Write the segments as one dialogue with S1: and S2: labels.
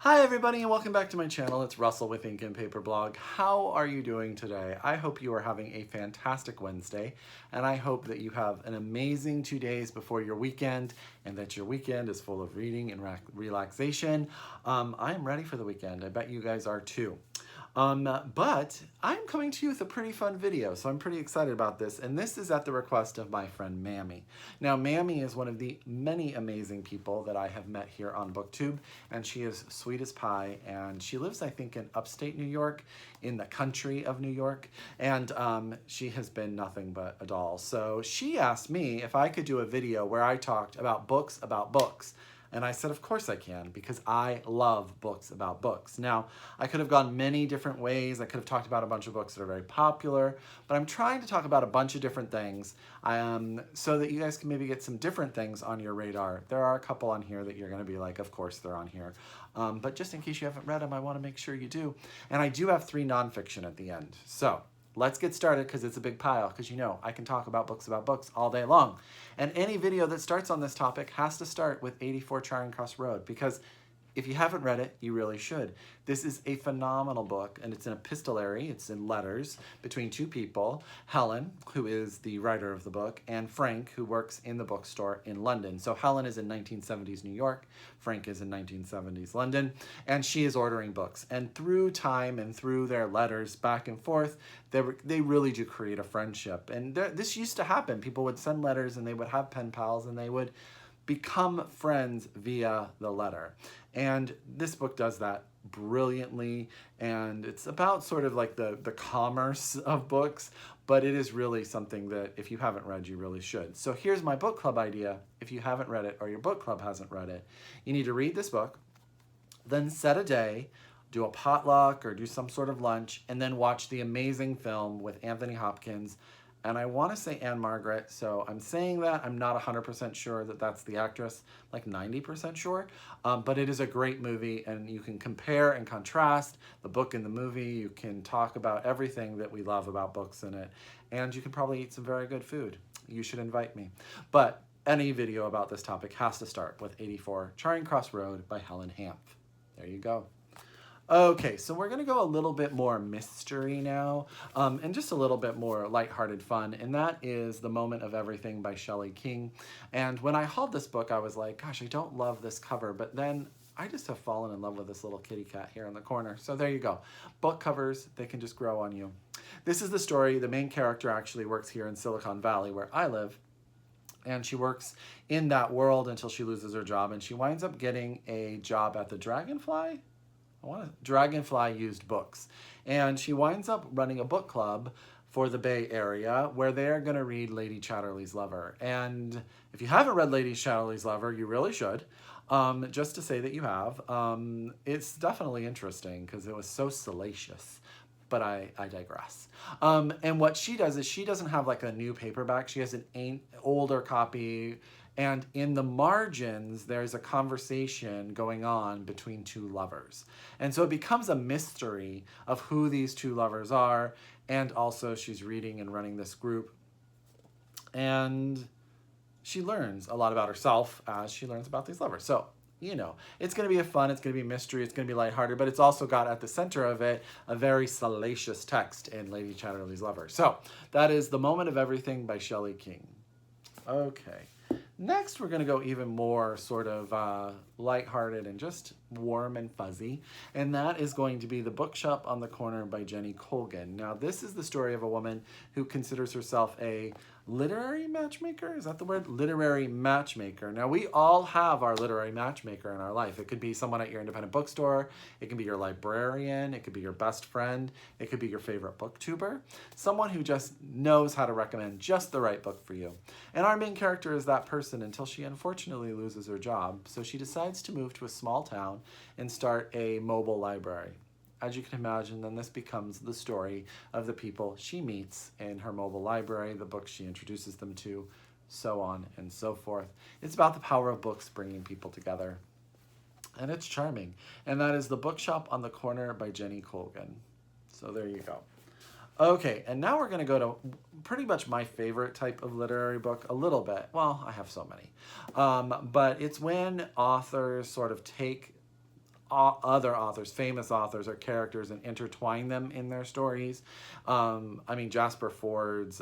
S1: Hi everybody and welcome back to my channel. It's Russell with Ink and Paper Blog. How are you doing today? I hope you are having a fantastic Wednesday, and I hope that you have an amazing 2 days before your weekend and that your weekend is full of reading and relaxation. I am ready for the weekend. I bet you guys are too. But I'm coming to you with a pretty fun video, so I'm pretty excited about this, and this is at the request of my friend Mamey. Now, Mamey is one of the many amazing people that I have met here on BookTube, and she is sweet as pie, and she lives, I think, in upstate New York, in the country of New York, and she has been nothing but a doll. So she asked me if I could do a video where I talked about books. And I said, of course I can, because I love books about books. Now, I could have gone many different ways. I could have talked about a bunch of books that are very popular, but I'm trying to talk about a bunch of different things so that you guys can maybe get some different things on your radar. There are a couple on here that you're going to be like, of course they're on here. But just in case you haven't read them, I want to make sure you do. And I do have 3 nonfiction at the end. So let's get started because it's a big pile, because you know I can talk about books all day long. And any video that starts on this topic has to start with 84 Charing Cross Road, because if you haven't read it, you really should. This is a phenomenal book, and it's an epistolary. It's in letters between 2 people, Helen, who is the writer of the book, and Frank, who works in the bookstore in London. So Helen is in 1970s New York, Frank is in 1970s London, and she is ordering books. And through time and through their letters back and forth, they really do create a friendship. And this used to happen. People would send letters, and they would have pen pals, and they would become friends via the letter. And this book does that brilliantly, and it's about sort of like the commerce of books, but it is really something that if you haven't read, you really should. So here's my book club idea. If you haven't read it or your book club hasn't read it, you need to read this book, then set a day, do a potluck or do some sort of lunch, and then watch the amazing film with Anthony Hopkins. And I want to say Anne Margaret, so I'm saying that. I'm not 100% sure that that's the actress, like 90% sure. But it is a great movie, and you can compare and contrast the book and the movie. You can talk about everything that we love about books in it. And you can probably eat some very good food. You should invite me. But any video about this topic has to start with 84 Charing Cross Road by Helen Hanff. There you go. Okay, so we're going to go a little bit more mystery now, and just a little bit more lighthearted fun, and that is The Moment of Everything by Shelley King. And when I hauled this book, I was like, gosh, I don't love this cover, but then I just have fallen in love with this little kitty cat here in the corner. So there you go. Book covers, they can just grow on you. This is the story. The main character actually works here in Silicon Valley, where I live. And she works in that world until she loses her job, and she winds up getting a job at the Dragonfly Used Books. And she winds up running a book club for the Bay Area where they're going to read Lady Chatterley's Lover. And if you haven't read Lady Chatterley's Lover, you really should. Just to say that you have. It's definitely interesting because it was so salacious. But I digress. And what she does is she doesn't have like a new paperback. She has an older copy. And in the margins, there's a conversation going on between 2 lovers. And so it becomes a mystery of who these 2 lovers are. And also she's reading and running this group. And she learns a lot about herself as she learns about these lovers. So, you know, it's going to be fun, it's going to be mystery, it's going to be lighthearted, but it's also got at the center of it a very salacious text in Lady Chatterley's Lover. So that is The Moment of Everything by Shelley King. Okay. Next, we're going to go even more sort of lighthearted and just warm and fuzzy, and that is going to be The Bookshop on the Corner by Jenny Colgan. Now, this is the story of a woman who considers herself a literary matchmaker? Is that the word? Literary matchmaker. Now, we all have our literary matchmaker in our life. It could be someone at your independent bookstore. It can be your librarian. It could be your best friend. It could be your favorite booktuber. Someone who just knows how to recommend just the right book for you. And our main character is that person until she unfortunately loses her job. So she decides to move to a small town and start a mobile library. As you can imagine, then this becomes the story of the people she meets in her mobile library, the books she introduces them to, so on and so forth. It's about the power of books bringing people together. And it's charming. And that is The Bookshop on the Corner by Jenny Colgan. So there you go. Okay, and now we're going to go to pretty much my favorite type of literary book, a little bit. Well, I have so many. But it's when authors sort of take other authors, famous authors or characters, and intertwine them in their stories. I mean, Jasper Ford's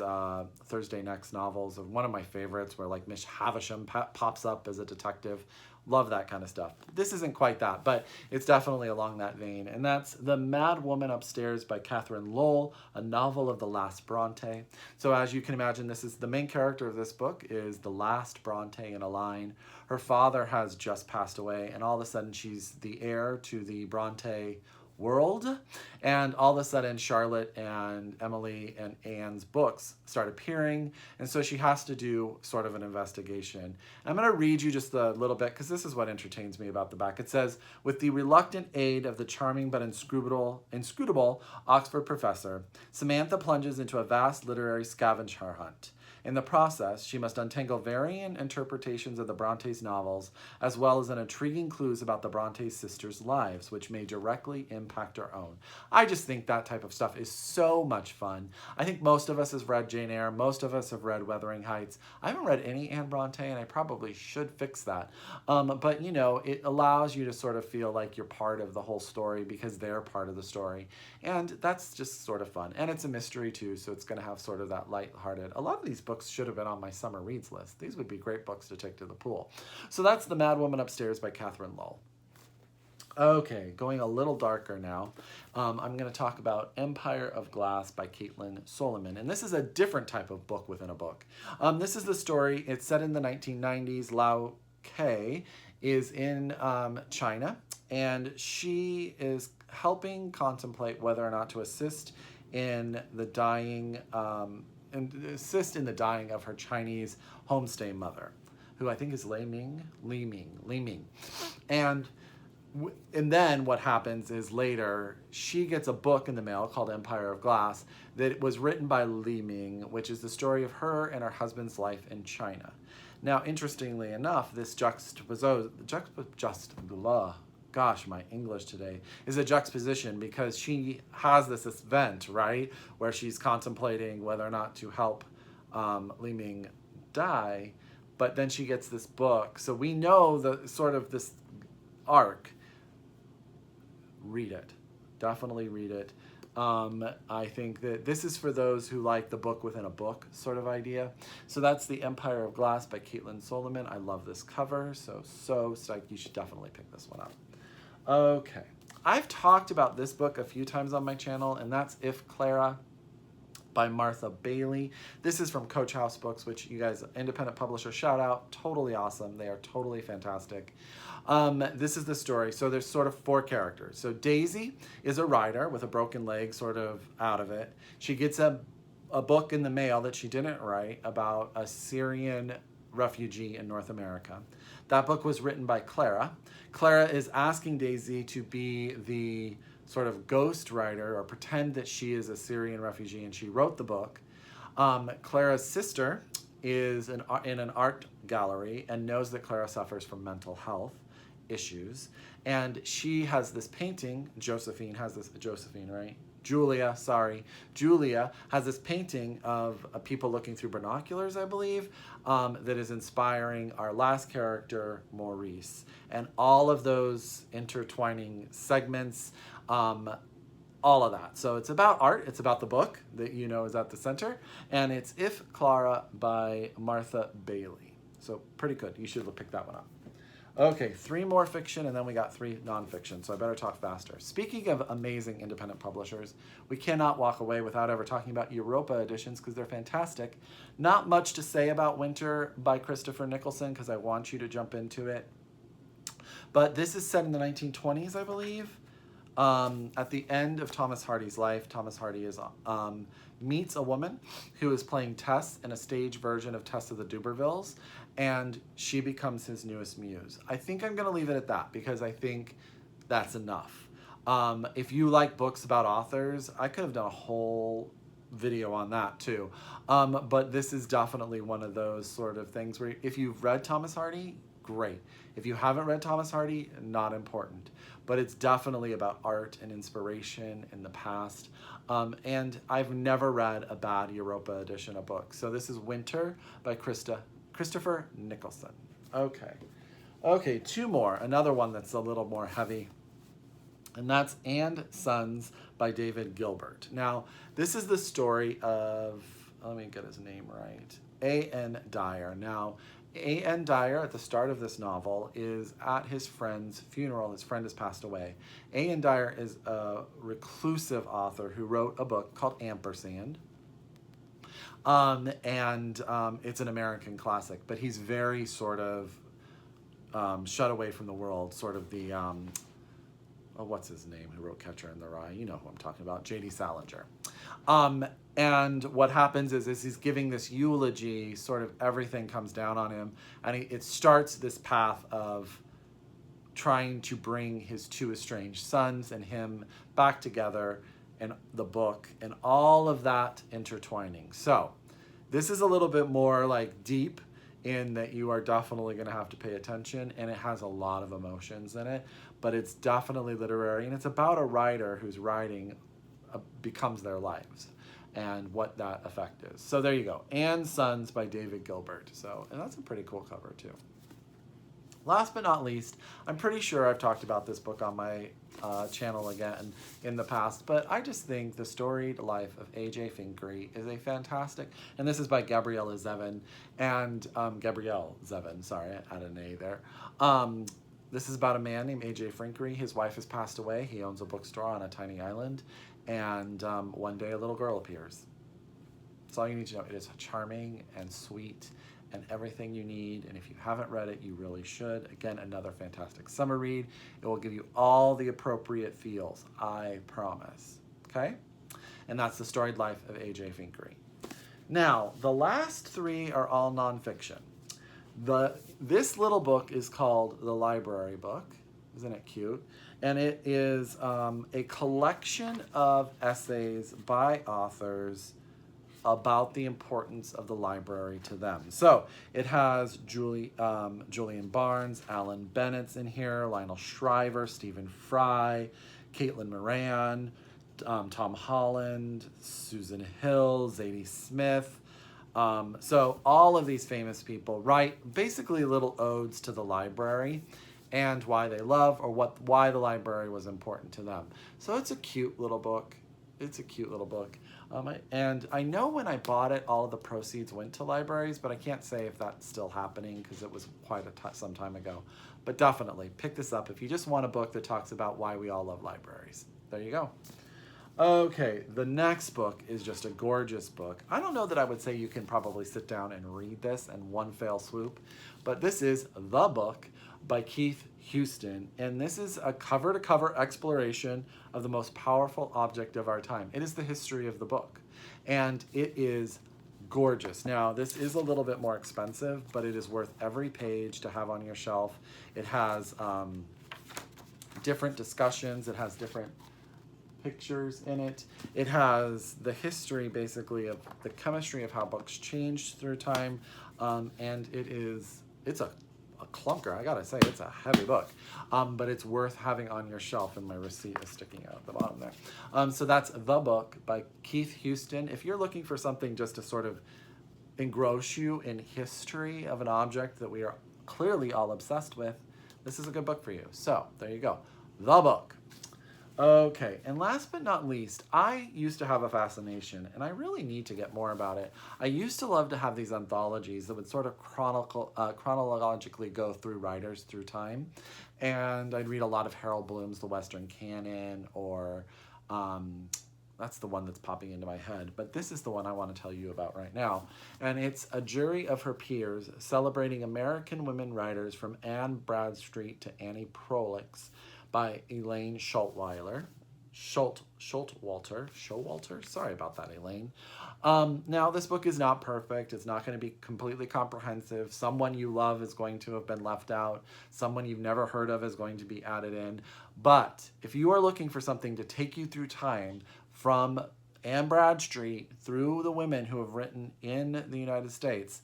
S1: Thursday Next novels are one of my favorites, where like Miss Havisham pops up as a detective. Love that kind of stuff. This isn't quite that, but it's definitely along that vein. And that's The Madwoman Upstairs by Catherine Lowell, a novel of the last Bronte. So as you can imagine, this is the main character of this book is the last Bronte in a line. Her father has just passed away, and all of a sudden she's the heir to the Bronte world, and all of a sudden Charlotte and Emily and Anne's books start appearing, and so she has to do sort of an investigation. I'm going to read you just a little bit because this is what entertains me about the back. It says, with the reluctant aid of the charming but inscrutable Oxford professor, Samantha plunges into a vast literary scavenger hunt. In the process, she must untangle varying interpretations of the Brontes' novels, as well as intriguing clues about the Brontes' sisters' lives, which may directly impact her own. I just think that type of stuff is so much fun. I think most of us have read Jane Eyre. Most of us have read Wuthering Heights. I haven't read any Anne Bronte, and I probably should fix that. But, you know, it allows you to sort of feel like you're part of the whole story because they're part of the story. And that's just sort of fun. And it's a mystery, too, so it's going to have sort of that lighthearted. A lot of these books should have been on my summer reads list. These would be great books to take to the pool. So that's The Madwoman Upstairs by Catherine Lowell. Okay, going a little darker now. I'm going to talk about Empire of Glass by Kaitlin Solimine. And this is a different type of book within a book. This is the story. It's set in the 1990s. Lao Ke is in China, and she is helping contemplate whether or not to assist in the dying of her Chinese homestay mother, who I think is Li Ming. And then what happens is later she gets a book in the mail called Empire of Glass that was written by Li Ming, which is the story of her and her husband's life in China. Now, interestingly enough, this gosh, my English today, is a juxtaposition because she has this event, right, where she's contemplating whether or not to help Li Ming die, but then she gets this book. So we know the sort of this arc. Read it. Definitely read it. I think that this is for those who like the book within a book sort of idea. So that's The Empire of Glass by Kaitlin Solimine. I love this cover, so psyched. You should definitely pick this one up. Okay, I've talked about this book a few times on my channel, and that's If Clara by Martha Baillie. This is from Coach House Books, which you guys, independent publisher, shout out. Totally awesome. They are totally fantastic. This is the story. So there's sort of four characters. So Daisy is a writer with a broken leg, sort of out of it. She gets a book in the mail that she didn't write about a Syrian refugee in North America. That book was written by Clara. Clara is asking Daisy to be the sort of ghost writer or pretend that she is a Syrian refugee, and she wrote the book. Clara's sister is in an art gallery and knows that Clara suffers from mental health issues, and she has this painting. Julia has this painting of people looking through binoculars, I believe, that is inspiring our last character, Maurice. And all of those intertwining segments, all of that. So it's about art, it's about the book that you know is at the center, and it's If Clara by Martha Baillie. So pretty good. You should pick that one up. Okay, 3 more fiction, and then we got 3 nonfiction, so I better talk faster. Speaking of amazing independent publishers, we cannot walk away without ever talking about Europa editions because they're fantastic. Not much to say about Winter by Christopher Nicholson because I want you to jump into it. But this is set in the 1920s, I believe. At the end of Thomas Hardy's life, Thomas Hardy meets a woman who is playing Tess in a stage version of Tess of the Dubervilles, and she becomes his newest muse. I think I'm going to leave it at that because I think that's enough. If you like books about authors, I could have done a whole video on that too. But this is definitely one of those sort of things where if you've read Thomas Hardy, great. If you haven't read Thomas Hardy, not important. But it's definitely about art and inspiration in the past. And I've never read a bad Europa edition of books. So this is Winter by Christopher Nicholson. Okay, 2 more. Another one that's a little more heavy. And that's And Sons by David Gilbert. Now, this is the story of, let me get his name right, A.N. Dyer. Now, A.N. Dyer, at the start of this novel, is at his friend's funeral. His friend has passed away. A.N. Dyer is a reclusive author who wrote a book called Ampersand. It's an American classic, but he's very sort of shut away from the world, sort of the, what's his name, who wrote Catcher in the Rye? You know who I'm talking about, J.D. Salinger. And what happens is he's giving this eulogy, sort of everything comes down on him, and it starts this path of trying to bring his two estranged sons and him back together in the book, and all of that intertwining. So this is a little bit more like deep in that you are definitely going to have to pay attention, and it has a lot of emotions in it, but it's definitely literary, and it's about a writer whose writing becomes their lives and what that effect is. So there you go. And Sons by David Gilbert. And that's a pretty cool cover too. Last but not least, I'm pretty sure I've talked about this book on my channel again in the past, but I just think The Storied Life of A.J. Fikry is a fantastic, and this is by Gabrielle Zevin, Gabrielle Zevin, sorry, I had an A there. This is about a man named A.J. Fikry. His wife has passed away. He owns a bookstore on a tiny island, and one day a little girl appears. That's all you need to know. It is charming and sweet and everything you need, and if you haven't read it, you really should. Again, another fantastic summer read. It will give you all the appropriate feels, I promise, okay? And that's The Storied Life of A.J. Fikry. Now, the last three are all nonfiction. This little book is called The Library Book. Isn't it cute? And it is a collection of essays by authors about the importance of the library to them. So it has Julian Barnes, Alan Bennett's in here, Lionel Shriver, Stephen Fry, Kaitlin Moran, Tom Holland, Susan Hill, Zadie Smith. So all of these famous people write basically little odes to the library and why they love or why the library was important to them. So it's a cute little book. It's a cute little book. And I know when I bought it, all of the proceeds went to libraries, but I can't say if that's still happening because it was quite some time ago. But definitely pick this up if you just want a book that talks about why we all love libraries. There you go. Okay, the next book is just a gorgeous book. I don't know that I would say you can probably sit down and read this in one fell swoop, but this is The Book by Keith Houston, and this is a cover-to-cover exploration of the most powerful object of our time. It is the history of the book, and it is gorgeous. Now, this is a little bit more expensive, but it is worth every page to have on your shelf. It has different discussions. It has different pictures in it. It has the history, basically, of the chemistry of how books changed through time, and it's a clunker. I gotta say, it's a heavy book, but it's worth having on your shelf, and my receipt is sticking out at the bottom there. So that's The Book by Keith Houston. If you're looking for something just to sort of engross you in history of an object that we are clearly all obsessed with, this is a good book for you. So there you go, The Book. Okay, and last but not least, I used to have a fascination, and I really need to get more about it. I used to love to have these anthologies that would sort of chronologically go through writers through time, and I'd read a lot of Harold Bloom's The Western Canon, or that's the one that's popping into my head, but this is the one I want to tell you about right now, and it's A Jury of Her Peers, celebrating American women writers from Anne Bradstreet to Annie Proulx, by Elaine Showalter. Sorry about that, Elaine. Now, this book is not perfect. It's not going to be completely comprehensive. Someone you love is going to have been left out. Someone you've never heard of is going to be added in. But if you are looking for something to take you through time from Anne Bradstreet through the women who have written in the United States,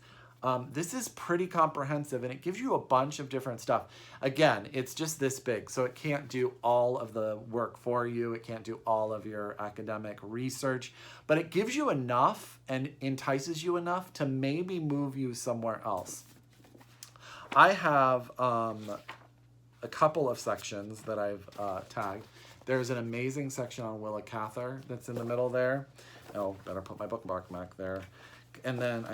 S1: this is pretty comprehensive, and it gives you a bunch of different stuff. Again, it's just this big, so it can't do all of the work for you. It can't do all of your academic research, but it gives you enough and entices you enough to maybe move you somewhere else. I have a a couple of sections that I've tagged. There's an amazing section on Willa Cather that's in the middle there. Oh, better put my bookmark back there. And then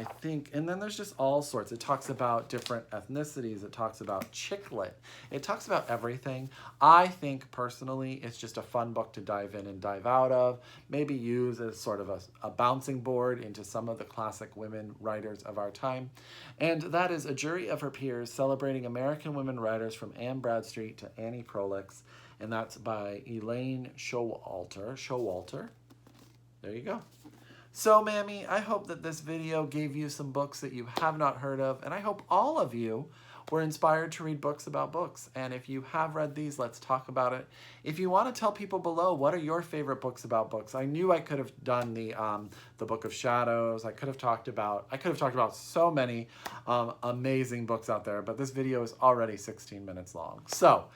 S1: and then there's just all sorts. It talks about different ethnicities. It talks about chick lit. It talks about everything. I think personally, it's just a fun book to dive in and dive out of. Maybe use as sort of a bouncing board into some of the classic women writers of our time. And that is A Jury of Her Peers, Celebrating American Women Writers from Anne Bradstreet to Annie Prolix. And that's by Elaine Showalter. There you go. So, Mammy, I hope that this video gave you some books that you have not heard of, and I hope all of you were inspired to read books about books. And if you have read these, let's talk about it. If you want to tell people below, what are your favorite books about books? I knew I could have done the Book of Shadows. I could have talked about so many amazing books out there, but this video is already 16 minutes long. So,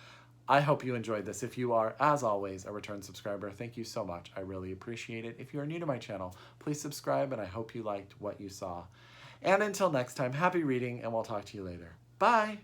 S1: I hope you enjoyed this. If you are, as always, a return subscriber, thank you so much. I really appreciate it. If you are new to my channel, please subscribe, and I hope you liked what you saw. And until next time, happy reading, and we'll talk to you later. Bye!